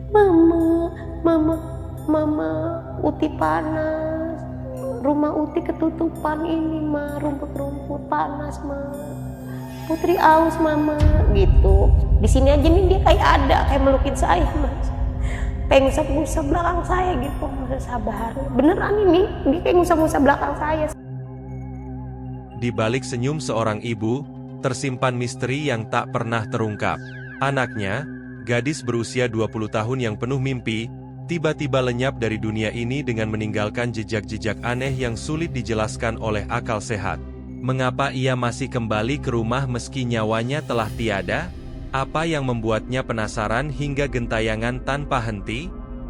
Mama, mama, mama, Uti panas. Rumah Uti ketutupan ini, Ma. Rumput-rumput panas, Ma. Putri aus, Mama, gitu. Di sini aja nih dia kayak ada, kayak melukin saya, Mas. Kayak ngusap-ngusap belakang saya gitu. Masa sabar. Beneran ini, dia kayak ngusap-ngusap belakang saya. Di balik senyum seorang ibu, tersimpan misteri yang tak pernah terungkap. Anaknya, gadis berusia 20 tahun yang penuh mimpi, tiba-tiba lenyap dari dunia ini dengan meninggalkan jejak-jejak aneh yang sulit dijelaskan oleh akal sehat. Mengapa ia masih kembali ke rumah meski nyawanya telah tiada? Apa yang membuatnya penasaran hingga gentayangan tanpa henti?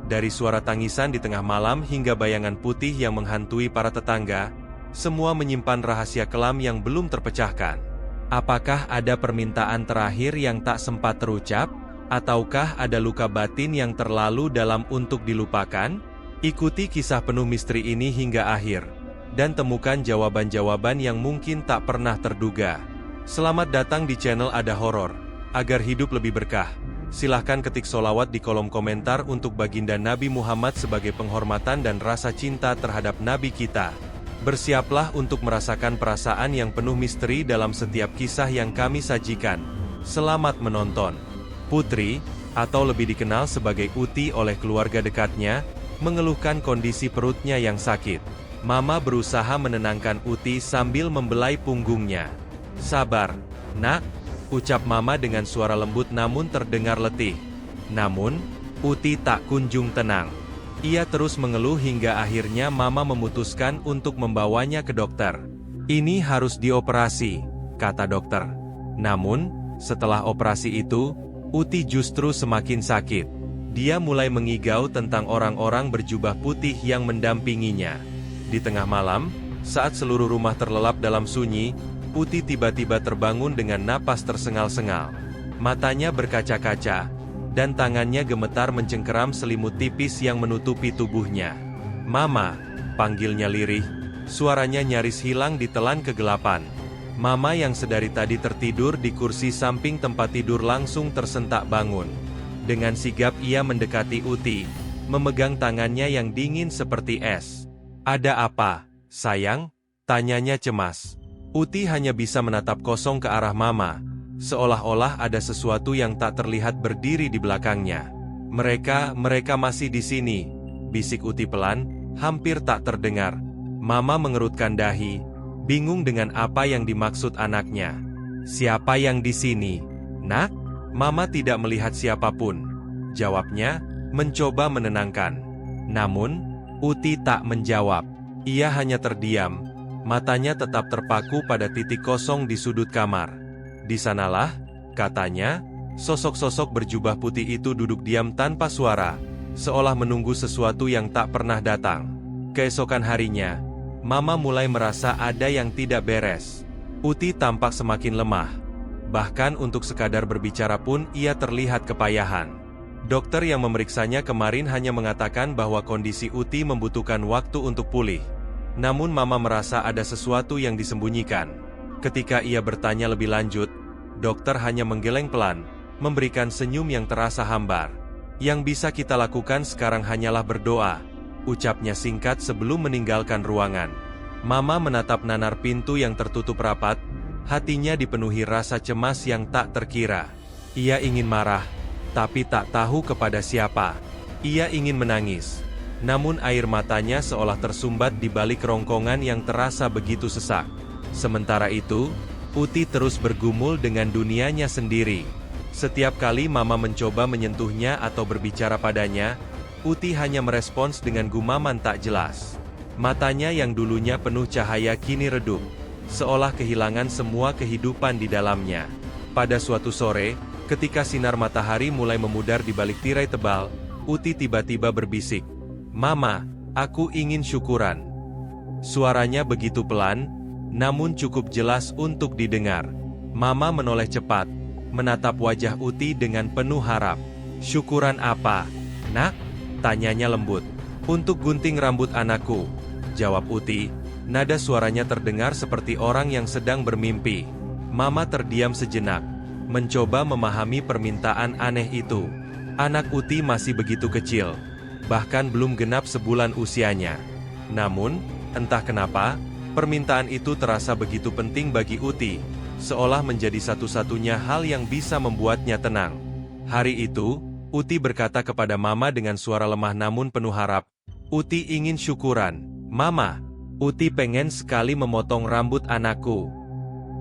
Dari suara tangisan di tengah malam hingga bayangan putih yang menghantui para tetangga, semua menyimpan rahasia kelam yang belum terpecahkan. Apakah ada permintaan terakhir yang tak sempat terucap? Ataukah ada luka batin yang terlalu dalam untuk dilupakan? Ikuti kisah penuh misteri ini hingga akhir, dan temukan jawaban-jawaban yang mungkin tak pernah terduga. Selamat datang di channel Ada Horor. Agar hidup lebih berkah, silahkan ketik sholawat di kolom komentar untuk baginda Nabi Muhammad sebagai penghormatan dan rasa cinta terhadap Nabi kita. Bersiaplah untuk merasakan perasaan yang penuh misteri dalam setiap kisah yang kami sajikan. Selamat menonton. Putri, atau lebih dikenal sebagai Uti oleh keluarga dekatnya, mengeluhkan kondisi perutnya yang sakit. Mama berusaha menenangkan Uti sambil membelai punggungnya. "Sabar, nak," ucap Mama dengan suara lembut namun terdengar letih. Namun, Uti tak kunjung tenang. Ia terus mengeluh hingga akhirnya Mama memutuskan untuk membawanya ke dokter. "Ini harus dioperasi," kata dokter. Namun, setelah operasi itu, Uti justru semakin sakit. Dia mulai mengigau tentang orang-orang berjubah putih yang mendampinginya. Di tengah malam, saat seluruh rumah terlelap dalam sunyi, Uti tiba-tiba terbangun dengan napas tersengal-sengal. Matanya berkaca-kaca, dan tangannya gemetar mencengkeram selimut tipis yang menutupi tubuhnya. "Mama," panggilnya lirih, suaranya nyaris hilang ditelan kegelapan. Mama yang sedari tadi tertidur di kursi samping tempat tidur langsung tersentak bangun. Dengan sigap ia mendekati Uti, memegang tangannya yang dingin seperti es. "Ada apa, sayang?" tanyanya cemas. Uti hanya bisa menatap kosong ke arah Mama, seolah-olah ada sesuatu yang tak terlihat berdiri di belakangnya. Mereka masih di sini," bisik Uti pelan, hampir tak terdengar. Mama mengerutkan dahi, bingung dengan apa yang dimaksud anaknya. "Siapa yang di sini, nak?" Mama tidak melihat siapapun, jawabnya, mencoba menenangkan. Namun, Uti tak menjawab. Ia hanya terdiam, matanya tetap terpaku pada titik kosong di sudut kamar. "Di sanalah," katanya, sosok-sosok berjubah putih itu duduk diam tanpa suara, seolah menunggu sesuatu yang tak pernah datang. Keesokan harinya, Mama mulai merasa ada yang tidak beres. Uti tampak semakin lemah. Bahkan untuk sekadar berbicara pun ia terlihat kepayahan. Dokter yang memeriksanya kemarin hanya mengatakan bahwa kondisi Uti membutuhkan waktu untuk pulih. Namun Mama merasa ada sesuatu yang disembunyikan. Ketika ia bertanya lebih lanjut, dokter hanya menggeleng pelan, memberikan senyum yang terasa hambar. "Yang bisa kita lakukan sekarang hanyalah berdoa," ucapnya singkat sebelum meninggalkan ruangan. Mama menatap nanar pintu yang tertutup rapat, hatinya dipenuhi rasa cemas yang tak terkira. Ia ingin marah, tapi tak tahu kepada siapa. Ia ingin menangis, namun air matanya seolah tersumbat di balik kerongkongan yang terasa begitu sesak. Sementara itu, Uti terus bergumul dengan dunianya sendiri. Setiap kali Mama mencoba menyentuhnya atau berbicara padanya, Uti hanya merespons dengan gumaman tak jelas. Matanya yang dulunya penuh cahaya kini redup, seolah kehilangan semua kehidupan di dalamnya. Pada suatu sore, ketika sinar matahari mulai memudar di balik tirai tebal, Uti tiba-tiba berbisik, "Mama, aku ingin syukuran." Suaranya begitu pelan, namun cukup jelas untuk didengar. Mama menoleh cepat, menatap wajah Uti dengan penuh harap. "Syukuran apa, nak?" tanyanya lembut. "Untuk gunting rambut anakku," jawab Uti. Nada suaranya terdengar seperti orang yang sedang bermimpi. Mama terdiam sejenak, mencoba memahami permintaan aneh itu. Anak Uti masih begitu kecil, bahkan belum genap sebulan usianya. Namun, entah kenapa, permintaan itu terasa begitu penting bagi Uti, seolah menjadi satu-satunya hal yang bisa membuatnya tenang. Hari itu, Uti berkata kepada Mama dengan suara lemah namun penuh harap, "Uti ingin syukuran, Mama. Uti pengen sekali memotong rambut anakku."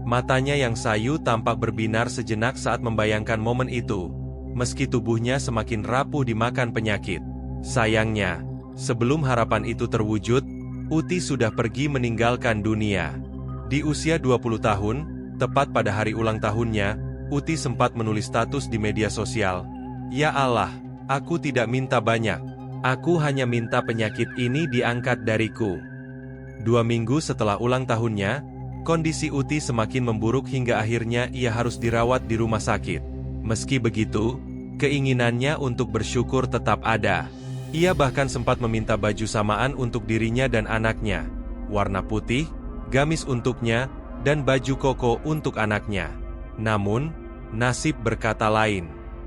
Matanya yang sayu tampak berbinar sejenak saat membayangkan momen itu, meski tubuhnya semakin rapuh dimakan penyakit. Sayangnya, sebelum harapan itu terwujud, Uti sudah pergi meninggalkan dunia. Di usia 20 tahun, tepat pada hari ulang tahunnya, Uti sempat menulis status di media sosial, "Ya Allah, aku tidak minta banyak. Aku hanya minta penyakit ini diangkat dariku." 2 minggu setelah ulang tahunnya, kondisi Uti semakin memburuk hingga akhirnya ia harus dirawat di rumah sakit. Meski begitu, keinginannya untuk bersyukur tetap ada. Ia bahkan sempat meminta baju samaan untuk dirinya dan anaknya, warna putih, gamis untuknya, dan baju koko untuk anaknya. Namun, nasib berkata lain.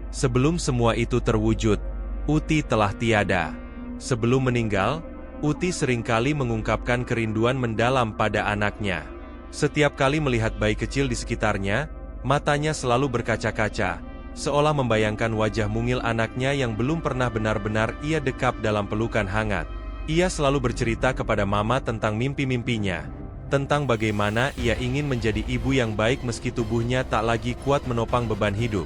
Sebelum semua itu terwujud, Uti telah tiada. Sebelum meninggal, Uti seringkali mengungkapkan kerinduan mendalam pada anaknya. Setiap kali melihat bayi kecil di sekitarnya, matanya selalu berkaca-kaca, seolah membayangkan wajah mungil anaknya yang belum pernah benar-benar ia dekap dalam pelukan hangat. Ia selalu bercerita kepada Mama tentang mimpi-mimpinya, tentang bagaimana ia ingin menjadi ibu yang baik meski tubuhnya tak lagi kuat menopang beban hidup.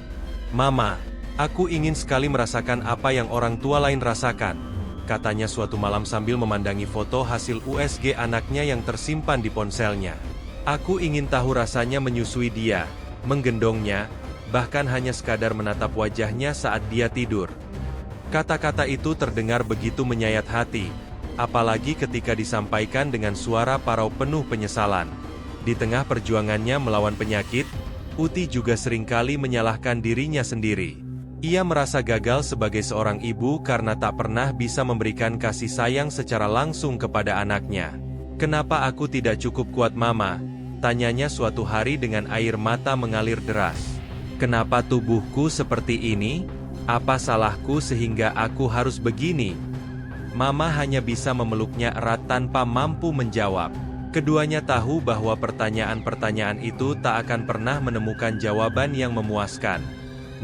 "Mama, aku ingin sekali merasakan apa yang orang tua lain rasakan," katanya suatu malam sambil memandangi foto hasil USG anaknya yang tersimpan di ponselnya. "Aku ingin tahu rasanya menyusui dia, menggendongnya, bahkan hanya sekadar menatap wajahnya saat dia tidur." Kata-kata itu terdengar begitu menyayat hati, apalagi ketika disampaikan dengan suara parau penuh penyesalan. Di tengah perjuangannya melawan penyakit, Uti juga seringkali menyalahkan dirinya sendiri. Ia merasa gagal sebagai seorang ibu karena tak pernah bisa memberikan kasih sayang secara langsung kepada anaknya. "Kenapa aku tidak cukup kuat, Mama?" tanyanya suatu hari dengan air mata mengalir deras. "Kenapa tubuhku seperti ini? Apa salahku sehingga aku harus begini?" Mama hanya bisa memeluknya erat tanpa mampu menjawab. Keduanya tahu bahwa pertanyaan-pertanyaan itu tak akan pernah menemukan jawaban yang memuaskan.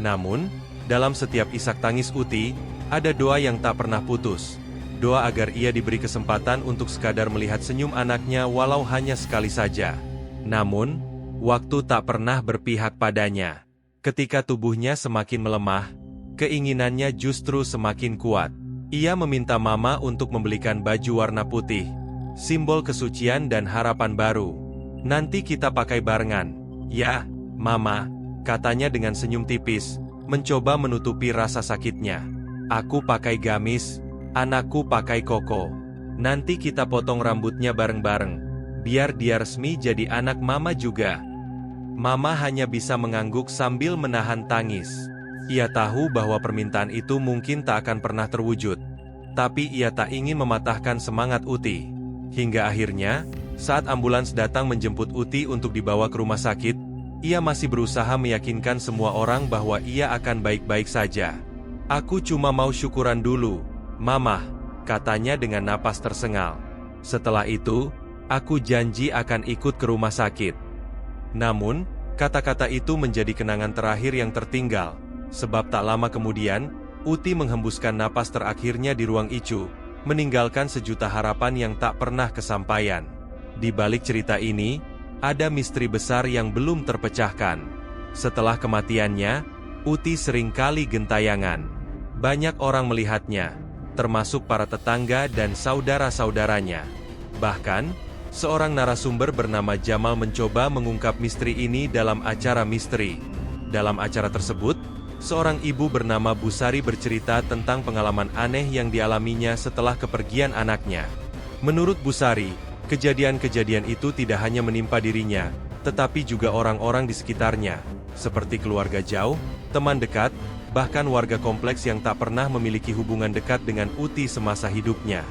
Namun, dalam setiap isak tangis Uti, ada doa yang tak pernah putus. Doa agar ia diberi kesempatan untuk sekadar melihat senyum anaknya walau hanya sekali saja. Namun, waktu tak pernah berpihak padanya. Ketika tubuhnya semakin melemah, keinginannya justru semakin kuat. Ia meminta Mama untuk membelikan baju warna putih, simbol kesucian dan harapan baru. "Nanti kita pakai barengan." "Ya, Mama," katanya dengan senyum tipis, mencoba menutupi rasa sakitnya. "Aku pakai gamis, anakku pakai koko. Nanti kita potong rambutnya bareng-bareng, biar dia resmi jadi anak Mama juga." Mama hanya bisa mengangguk sambil menahan tangis. Ia tahu bahwa permintaan itu mungkin tak akan pernah terwujud, tapi ia tak ingin mematahkan semangat Uti. Hingga akhirnya, saat ambulans datang menjemput Uti untuk dibawa ke rumah sakit, ia masih berusaha meyakinkan semua orang bahwa ia akan baik-baik saja. "Aku cuma mau syukuran dulu, Mama," katanya dengan napas tersengal. "Setelah itu, aku janji akan ikut ke rumah sakit." Namun, kata-kata itu menjadi kenangan terakhir yang tertinggal, sebab tak lama kemudian, Uti menghembuskan napas terakhirnya di ruang ICU, meninggalkan sejuta harapan yang tak pernah kesampaian. Di balik cerita ini, ada misteri besar yang belum terpecahkan. Setelah kematiannya, Uti seringkali gentayangan. Banyak orang melihatnya, termasuk para tetangga dan saudara-saudaranya. Bahkan, seorang narasumber bernama Jamal mencoba mengungkap misteri ini dalam acara misteri. Dalam acara tersebut, seorang ibu bernama Busari bercerita tentang pengalaman aneh yang dialaminya setelah kepergian anaknya. Menurut Busari, kejadian-kejadian itu tidak hanya menimpa dirinya, tetapi juga orang-orang di sekitarnya, seperti keluarga jauh, teman dekat, bahkan warga kompleks yang tak pernah memiliki hubungan dekat dengan Uti semasa hidupnya.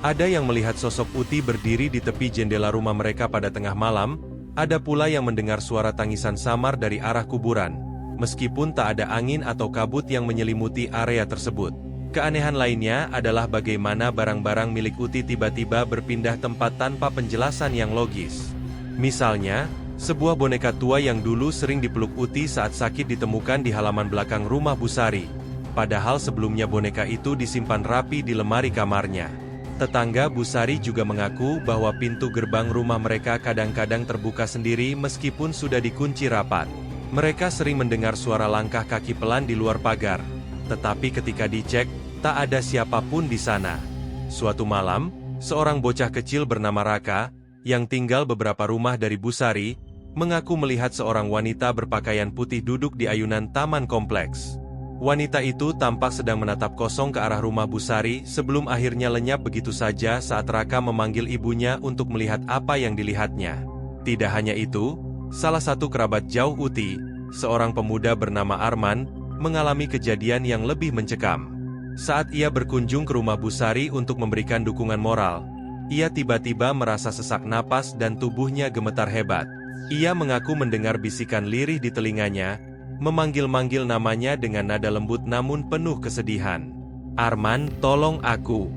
Ada yang melihat sosok Uti berdiri di tepi jendela rumah mereka pada tengah malam, ada pula yang mendengar suara tangisan samar dari arah kuburan. meskipun tak ada angin atau kabut yang menyelimuti area tersebut. Keanehan lainnya adalah bagaimana barang-barang milik Uti tiba-tiba berpindah tempat tanpa penjelasan yang logis. Misalnya, sebuah boneka tua yang dulu sering dipeluk Uti saat sakit ditemukan di halaman belakang rumah Busari. Padahal sebelumnya boneka itu disimpan rapi di lemari kamarnya. Tetangga Busari juga mengaku bahwa pintu gerbang rumah mereka kadang-kadang terbuka sendiri meskipun sudah dikunci rapat. Mereka sering mendengar suara langkah kaki pelan di luar pagar. Tetapi ketika dicek, tak ada siapapun di sana. Suatu malam, seorang bocah kecil bernama Raka, yang tinggal beberapa rumah dari Busari, mengaku melihat seorang wanita berpakaian putih duduk di ayunan taman kompleks. Wanita itu tampak sedang menatap kosong ke arah rumah Busari sebelum akhirnya lenyap begitu saja saat Raka memanggil ibunya untuk melihat apa yang dilihatnya. Tidak hanya itu, salah satu kerabat jauh Uti, seorang pemuda bernama Arman, mengalami kejadian yang lebih mencekam. Saat ia berkunjung ke rumah Busari untuk memberikan dukungan moral, ia tiba-tiba merasa sesak napas dan tubuhnya gemetar hebat. Ia mengaku mendengar bisikan lirih di telinganya, memanggil-manggil namanya dengan nada lembut namun penuh kesedihan. "Arman, tolong aku."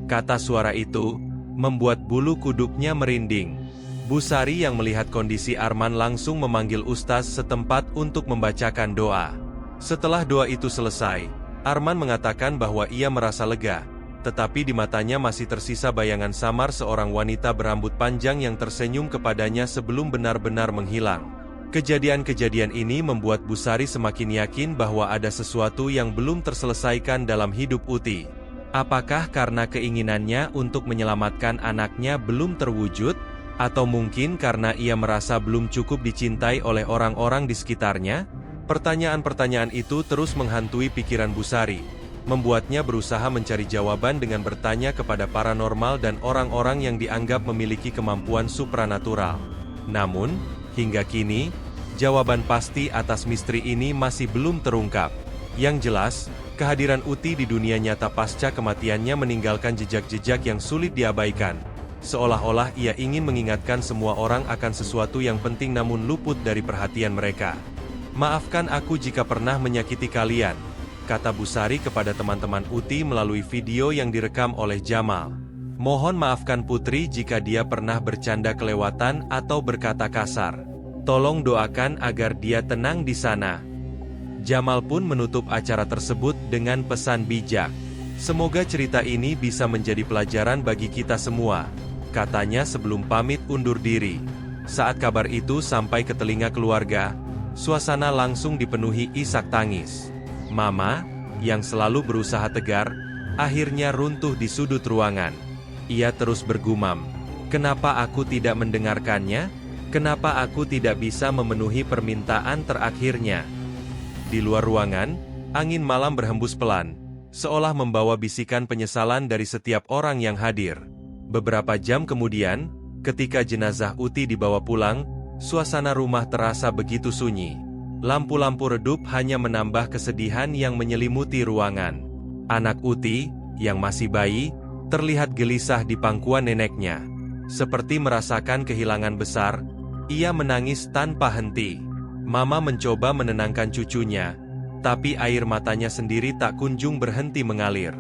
Kata suara itu membuat bulu kuduknya merinding. Busari yang melihat kondisi Arman langsung memanggil ustaz setempat untuk membacakan doa. Setelah doa itu selesai, Arman mengatakan bahwa ia merasa lega, tetapi di matanya masih tersisa bayangan samar seorang wanita berambut panjang yang tersenyum kepadanya sebelum benar-benar menghilang. Kejadian-kejadian ini membuat Busari semakin yakin bahwa ada sesuatu yang belum terselesaikan dalam hidup Uti. Apakah karena keinginannya untuk menyelamatkan anaknya belum terwujud? Atau mungkin karena ia merasa belum cukup dicintai oleh orang-orang di sekitarnya? Pertanyaan-pertanyaan itu terus menghantui pikiran Busari, membuatnya berusaha mencari jawaban dengan bertanya kepada paranormal dan orang-orang yang dianggap memiliki kemampuan supranatural. Namun, hingga kini, jawaban pasti atas misteri ini masih belum terungkap. Yang jelas, kehadiran Uti di dunia nyata pasca kematiannya meninggalkan jejak-jejak yang sulit diabaikan. Seolah-olah ia ingin mengingatkan semua orang akan sesuatu yang penting namun luput dari perhatian mereka. "Maafkan aku jika pernah menyakiti kalian," kata Busari kepada teman-teman Uti melalui video yang direkam oleh Jamal. "Mohon maafkan Putri jika dia pernah bercanda kelewatan atau berkata kasar. Tolong doakan agar dia tenang di sana." Jamal pun menutup acara tersebut dengan pesan bijak. "Semoga cerita ini bisa menjadi pelajaran bagi kita semua," katanya sebelum pamit undur diri. Saat kabar itu sampai ke telinga keluarga, suasana langsung dipenuhi isak tangis. Mama, yang selalu berusaha tegar, akhirnya runtuh di sudut ruangan. Ia terus bergumam, "Kenapa aku tidak mendengarkannya? Kenapa aku tidak bisa memenuhi permintaan terakhirnya?" Di luar ruangan, angin malam berhembus pelan, seolah membawa bisikan penyesalan dari setiap orang yang hadir. Beberapa jam kemudian, ketika jenazah Uti dibawa pulang, suasana rumah terasa begitu sunyi. Lampu-lampu redup hanya menambah kesedihan yang menyelimuti ruangan. Anak Uti, yang masih bayi, terlihat gelisah di pangkuan neneknya. Seperti merasakan kehilangan besar, ia menangis tanpa henti. Mama mencoba menenangkan cucunya, tapi air matanya sendiri tak kunjung berhenti mengalir.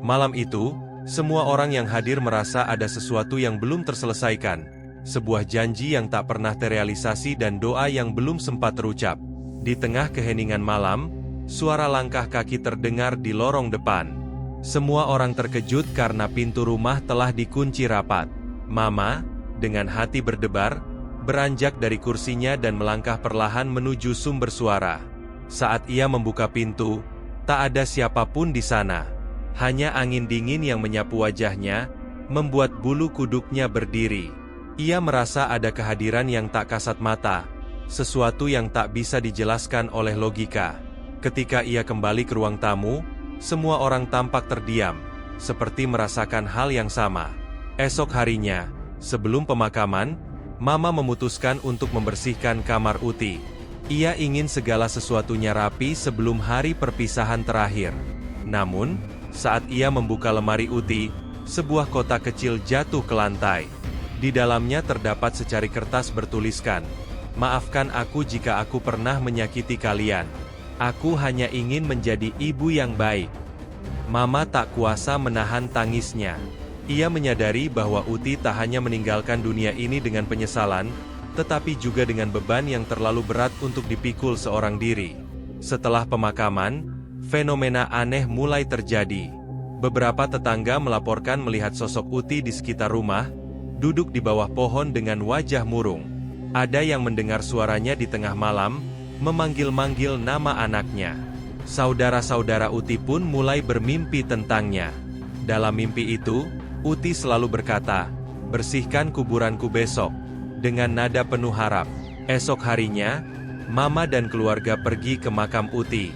Malam itu, semua orang yang hadir merasa ada sesuatu yang belum terselesaikan. Sebuah janji yang tak pernah terrealisasi dan doa yang belum sempat terucap. Di tengah keheningan malam, suara langkah kaki terdengar di lorong depan. Semua orang terkejut karena pintu rumah telah dikunci rapat. Mama, dengan hati berdebar, beranjak dari kursinya dan melangkah perlahan menuju sumber suara. Saat ia membuka pintu, tak ada siapapun di sana. Hanya angin dingin yang menyapu wajahnya, membuat bulu kuduknya berdiri. Ia merasa ada kehadiran yang tak kasat mata, sesuatu yang tak bisa dijelaskan oleh logika. Ketika ia kembali ke ruang tamu, semua orang tampak terdiam, seperti merasakan hal yang sama. Esok harinya, sebelum pemakaman, Mama memutuskan untuk membersihkan kamar Uti. Ia ingin segala sesuatunya rapi sebelum hari perpisahan terakhir. Namun, saat ia membuka lemari Uti, sebuah kotak kecil jatuh ke lantai. Di dalamnya terdapat secari kertas bertuliskan, Maafkan aku jika aku pernah menyakiti kalian. Aku hanya ingin menjadi ibu yang baik." Mama tak kuasa menahan tangisnya. Ia menyadari bahwa Uti tak hanya meninggalkan dunia ini dengan penyesalan, tetapi juga dengan beban yang terlalu berat untuk dipikul seorang diri. Setelah pemakaman, fenomena aneh mulai terjadi. Beberapa tetangga melaporkan melihat sosok Uti di sekitar rumah, duduk di bawah pohon dengan wajah murung. Ada yang mendengar suaranya di tengah malam, memanggil-manggil nama anaknya. Saudara-saudara Uti pun mulai bermimpi tentangnya. Dalam mimpi itu, Uti selalu berkata, "Bersihkan kuburanku besok," dengan nada penuh harap. Esok harinya, Mama dan keluarga pergi ke makam Uti.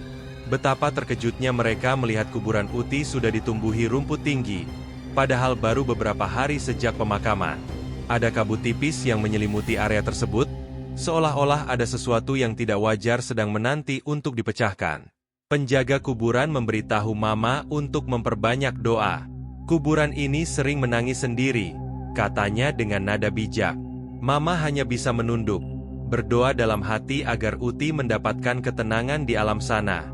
Betapa terkejutnya mereka melihat kuburan Uti sudah ditumbuhi rumput tinggi, padahal baru beberapa hari sejak pemakaman. Ada kabut tipis yang menyelimuti area tersebut, seolah-olah ada sesuatu yang tidak wajar sedang menanti untuk dipecahkan. Penjaga kuburan memberitahu Mama untuk memperbanyak doa. "Kuburan ini sering menangis sendiri," katanya dengan nada bijak. Mama hanya bisa menunduk, berdoa dalam hati agar Uti mendapatkan ketenangan di alam sana.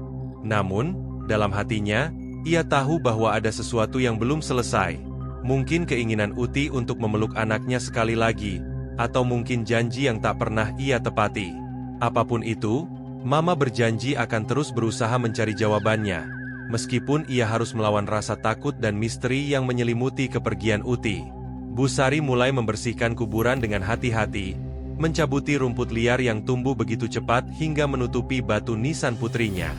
Namun, dalam hatinya, ia tahu bahwa ada sesuatu yang belum selesai. Mungkin keinginan Uti untuk memeluk anaknya sekali lagi, atau mungkin janji yang tak pernah ia tepati. Apapun itu, Mama berjanji akan terus berusaha mencari jawabannya, meskipun ia harus melawan rasa takut dan misteri yang menyelimuti kepergian Uti. Bu Sari mulai membersihkan kuburan dengan hati-hati, mencabuti rumput liar yang tumbuh begitu cepat hingga menutupi batu nisan putrinya.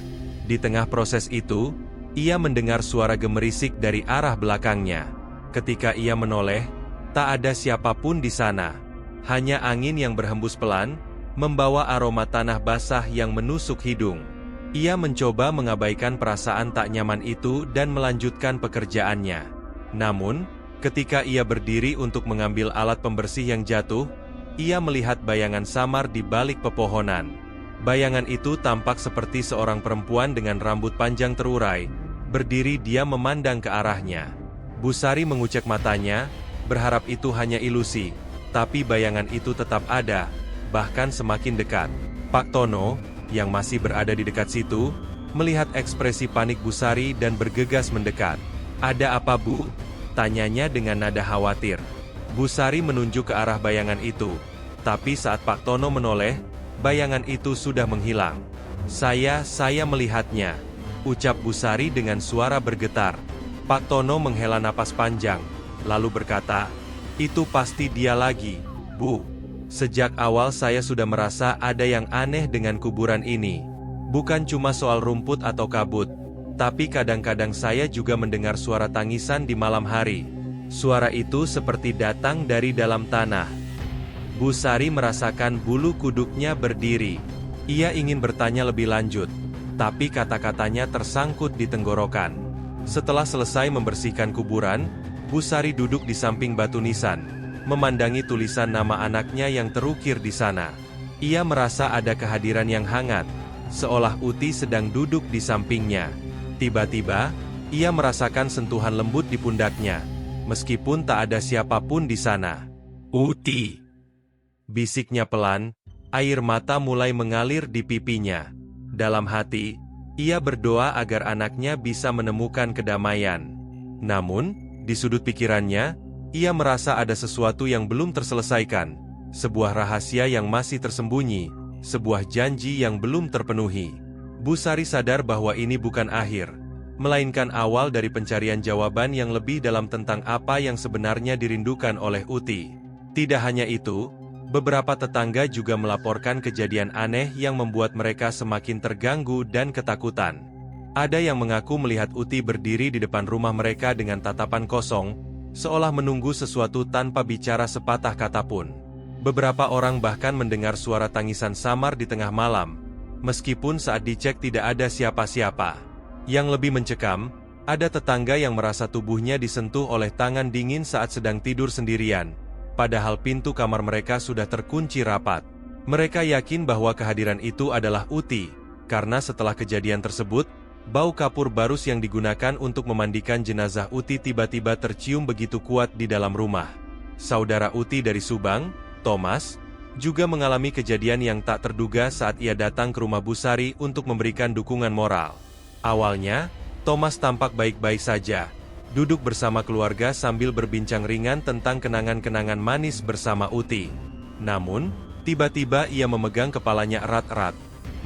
Di tengah proses itu, ia mendengar suara gemerisik dari arah belakangnya. Ketika ia menoleh, tak ada siapapun di sana. Hanya angin yang berhembus pelan, membawa aroma tanah basah yang menusuk hidung. Ia mencoba mengabaikan perasaan tak nyaman itu dan melanjutkan pekerjaannya. Namun, ketika ia berdiri untuk mengambil alat pembersih yang jatuh, ia melihat bayangan samar di balik pepohonan. Bayangan itu tampak seperti seorang perempuan dengan rambut panjang terurai, berdiri diam memandang ke arahnya. Bu Sari mengucek matanya, berharap itu hanya ilusi, tapi bayangan itu tetap ada, bahkan semakin dekat. Pak Tono, yang masih berada di dekat situ, melihat ekspresi panik Bu Sari dan bergegas mendekat. "Ada apa, Bu?" tanyanya dengan nada khawatir. Bu Sari menunjuk ke arah bayangan itu, tapi saat Pak Tono menoleh, bayangan itu sudah menghilang. Saya melihatnya," ucap Bu Sari dengan suara bergetar. Pak Tono menghela napas panjang, lalu berkata, "Itu pasti dia lagi, Bu. Sejak awal saya sudah merasa ada yang aneh dengan kuburan ini. Bukan cuma soal rumput atau kabut, tapi kadang-kadang saya juga mendengar suara tangisan di malam hari. Suara itu seperti datang dari dalam tanah." Bu Sari merasakan bulu kuduknya berdiri. Ia ingin bertanya lebih lanjut, tapi kata-katanya tersangkut di tenggorokan. Setelah selesai membersihkan kuburan, Bu Sari duduk di samping batu nisan, memandangi tulisan nama anaknya yang terukir di sana. Ia merasa ada kehadiran yang hangat, seolah Uti sedang duduk di sampingnya. Tiba-tiba, ia merasakan sentuhan lembut di pundaknya, meskipun tak ada siapapun di sana. "Uti!" bisiknya pelan, air mata mulai mengalir di pipinya. Dalam hati, ia berdoa agar anaknya bisa menemukan kedamaian. Namun, di sudut pikirannya, ia merasa ada sesuatu yang belum terselesaikan, sebuah rahasia yang masih tersembunyi, sebuah janji yang belum terpenuhi. Bu Sari sadar bahwa ini bukan akhir, melainkan awal dari pencarian jawaban yang lebih dalam tentang apa yang sebenarnya dirindukan oleh Uti. Tidak hanya itu, beberapa tetangga juga melaporkan kejadian aneh yang membuat mereka semakin terganggu dan ketakutan. Ada yang mengaku melihat Uti berdiri di depan rumah mereka dengan tatapan kosong, seolah menunggu sesuatu tanpa bicara sepatah kata pun. Beberapa orang bahkan mendengar suara tangisan samar di tengah malam, meskipun saat dicek tidak ada siapa-siapa. Yang lebih mencekam, ada tetangga yang merasa tubuhnya disentuh oleh tangan dingin saat sedang tidur sendirian, padahal pintu kamar mereka sudah terkunci rapat. Mereka yakin bahwa kehadiran itu adalah Uti, karena setelah kejadian tersebut, bau kapur barus yang digunakan untuk memandikan jenazah Uti tiba-tiba tercium begitu kuat di dalam rumah. Saudara Uti dari Subang, Thomas, juga mengalami kejadian yang tak terduga saat ia datang ke rumah Busari untuk memberikan dukungan moral. Awalnya, Thomas tampak baik-baik saja, duduk bersama keluarga sambil berbincang ringan tentang kenangan-kenangan manis bersama Uti. Namun, tiba-tiba ia memegang kepalanya erat-erat.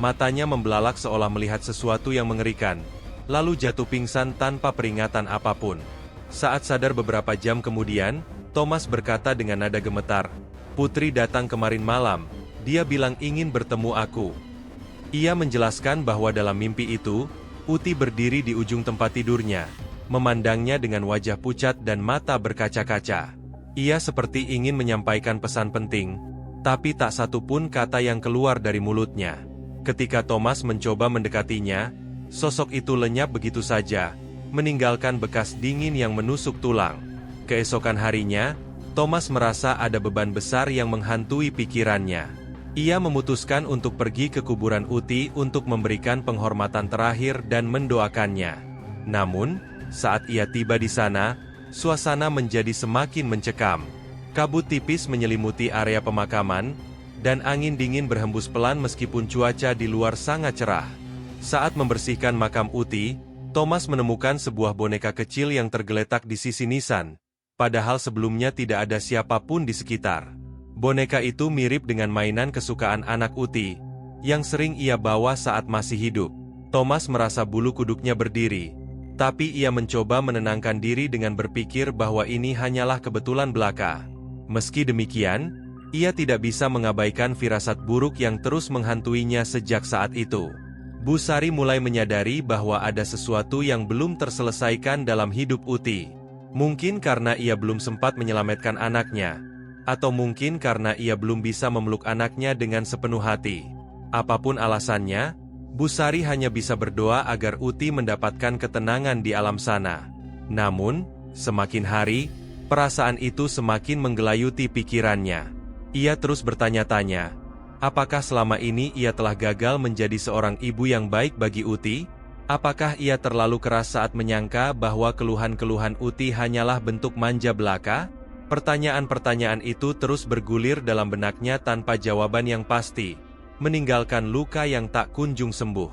Matanya membelalak seolah melihat sesuatu yang mengerikan, lalu jatuh pingsan tanpa peringatan apapun. Saat sadar beberapa jam kemudian, Thomas berkata dengan nada gemetar, "Putri datang kemarin malam, dia bilang ingin bertemu aku." Ia menjelaskan bahwa dalam mimpi itu, Uti berdiri di ujung tempat tidurnya, memandangnya dengan wajah pucat dan mata berkaca-kaca. Ia seperti ingin menyampaikan pesan penting, tapi tak satu pun kata yang keluar dari mulutnya. Ketika Thomas mencoba mendekatinya, sosok itu lenyap begitu saja, meninggalkan bekas dingin yang menusuk tulang. Keesokan harinya, Thomas merasa ada beban besar yang menghantui pikirannya. Ia memutuskan untuk pergi ke kuburan Uti untuk memberikan penghormatan terakhir dan mendoakannya. Namun, saat ia tiba di sana, suasana menjadi semakin mencekam. Kabut tipis menyelimuti area pemakaman, dan angin dingin berhembus pelan meskipun cuaca di luar sangat cerah. Saat membersihkan makam Uti, Thomas menemukan sebuah boneka kecil yang tergeletak di sisi nisan, padahal sebelumnya tidak ada siapapun di sekitar. Boneka itu mirip dengan mainan kesukaan anak Uti, yang sering ia bawa saat masih hidup. Thomas merasa bulu kuduknya berdiri, tapi ia mencoba menenangkan diri dengan berpikir bahwa ini hanyalah kebetulan belaka. Meski demikian, ia tidak bisa mengabaikan firasat buruk yang terus menghantuinya sejak saat itu. Busari mulai menyadari bahwa ada sesuatu yang belum terselesaikan dalam hidup Uti. Mungkin karena ia belum sempat menyelamatkan anaknya, atau mungkin karena ia belum bisa memeluk anaknya dengan sepenuh hati. Apapun alasannya, Busari hanya bisa berdoa agar Uti mendapatkan ketenangan di alam sana. Namun, semakin hari, perasaan itu semakin menggelayuti pikirannya. Ia terus bertanya-tanya, apakah selama ini ia telah gagal menjadi seorang ibu yang baik bagi Uti? Apakah ia terlalu keras saat menyangka bahwa keluhan-keluhan Uti hanyalah bentuk manja belaka? Pertanyaan-pertanyaan itu terus bergulir dalam benaknya tanpa jawaban yang pasti, meninggalkan luka yang tak kunjung sembuh.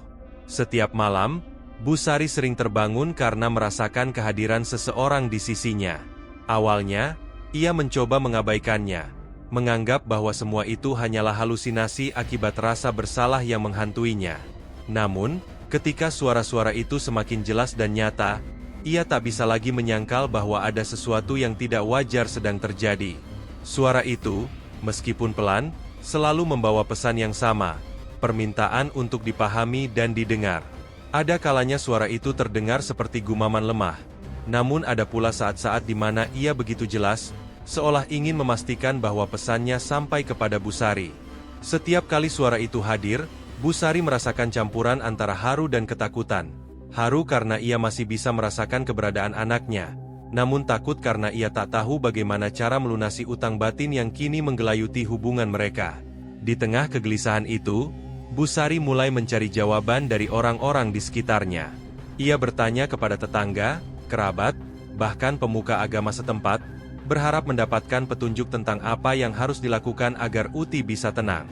Setiap malam, Busari sering terbangun karena merasakan kehadiran seseorang di sisinya. Awalnya, ia mencoba mengabaikannya, menganggap bahwa semua itu hanyalah halusinasi akibat rasa bersalah yang menghantuinya. Namun, ketika suara-suara itu semakin jelas dan nyata, ia tak bisa lagi menyangkal bahwa ada sesuatu yang tidak wajar sedang terjadi. Suara itu, meskipun pelan, selalu membawa pesan yang sama, permintaan untuk dipahami dan didengar. Ada kalanya suara itu terdengar seperti gumaman lemah, namun ada pula saat-saat di mana ia begitu jelas, seolah ingin memastikan bahwa pesannya sampai kepada Busari. Setiap kali suara itu hadir, Busari merasakan campuran antara haru dan ketakutan. Haru karena ia masih bisa merasakan keberadaan anaknya, namun takut karena ia tak tahu bagaimana cara melunasi utang batin yang kini menggelayuti hubungan mereka. Di tengah kegelisahan itu, Busari mulai mencari jawaban dari orang-orang di sekitarnya. Ia bertanya kepada tetangga, kerabat, bahkan pemuka agama setempat, berharap mendapatkan petunjuk tentang apa yang harus dilakukan agar Uti bisa tenang.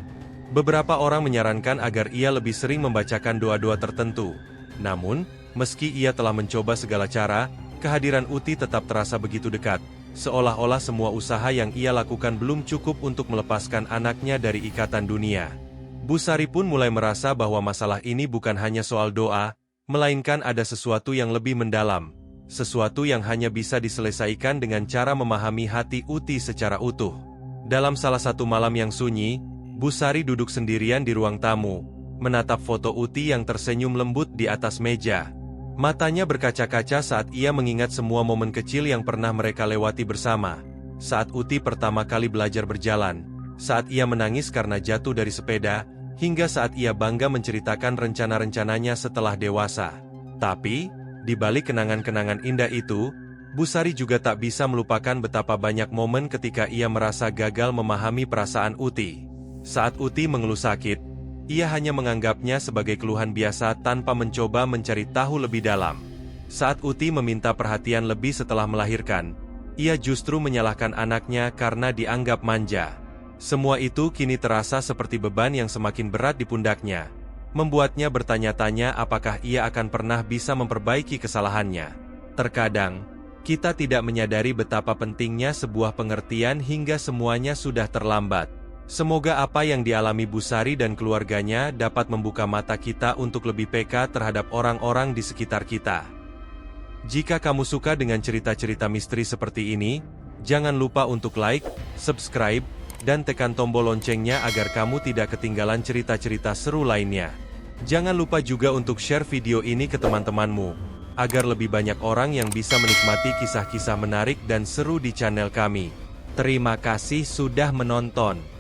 Beberapa orang menyarankan agar ia lebih sering membacakan doa-doa tertentu. Namun, meski ia telah mencoba segala cara, kehadiran Uti tetap terasa begitu dekat, seolah-olah semua usaha yang ia lakukan belum cukup untuk melepaskan anaknya dari ikatan dunia. Busari pun mulai merasa bahwa masalah ini bukan hanya soal doa, melainkan ada sesuatu yang lebih mendalam, sesuatu yang hanya bisa diselesaikan dengan cara memahami hati Uti secara utuh. Dalam salah satu malam yang sunyi, Busari duduk sendirian di ruang tamu, menatap foto Uti yang tersenyum lembut di atas meja. Matanya berkaca-kaca saat ia mengingat semua momen kecil yang pernah mereka lewati bersama. Saat Uti pertama kali belajar berjalan, saat ia menangis karena jatuh dari sepeda, hingga saat ia bangga menceritakan rencana-rencananya setelah dewasa. Tapi, di balik kenangan-kenangan indah itu, Busari juga tak bisa melupakan betapa banyak momen ketika ia merasa gagal memahami perasaan Uti. Saat Uti mengeluh sakit, ia hanya menganggapnya sebagai keluhan biasa tanpa mencoba mencari tahu lebih dalam. Saat Uti meminta perhatian lebih setelah melahirkan, ia justru menyalahkan anaknya karena dianggap manja. Semua itu kini terasa seperti beban yang semakin berat di pundaknya, membuatnya bertanya-tanya apakah ia akan pernah bisa memperbaiki kesalahannya. Terkadang, kita tidak menyadari betapa pentingnya sebuah pengertian hingga semuanya sudah terlambat. Semoga apa yang dialami Bu Sari dan keluarganya dapat membuka mata kita untuk lebih peka terhadap orang-orang di sekitar kita. Jika kamu suka dengan cerita-cerita misteri seperti ini, jangan lupa untuk like, subscribe, dan tekan tombol loncengnya agar kamu tidak ketinggalan cerita-cerita seru lainnya. Jangan lupa juga untuk share video ini ke teman-temanmu, agar lebih banyak orang yang bisa menikmati kisah-kisah menarik dan seru di channel kami. Terima kasih sudah menonton.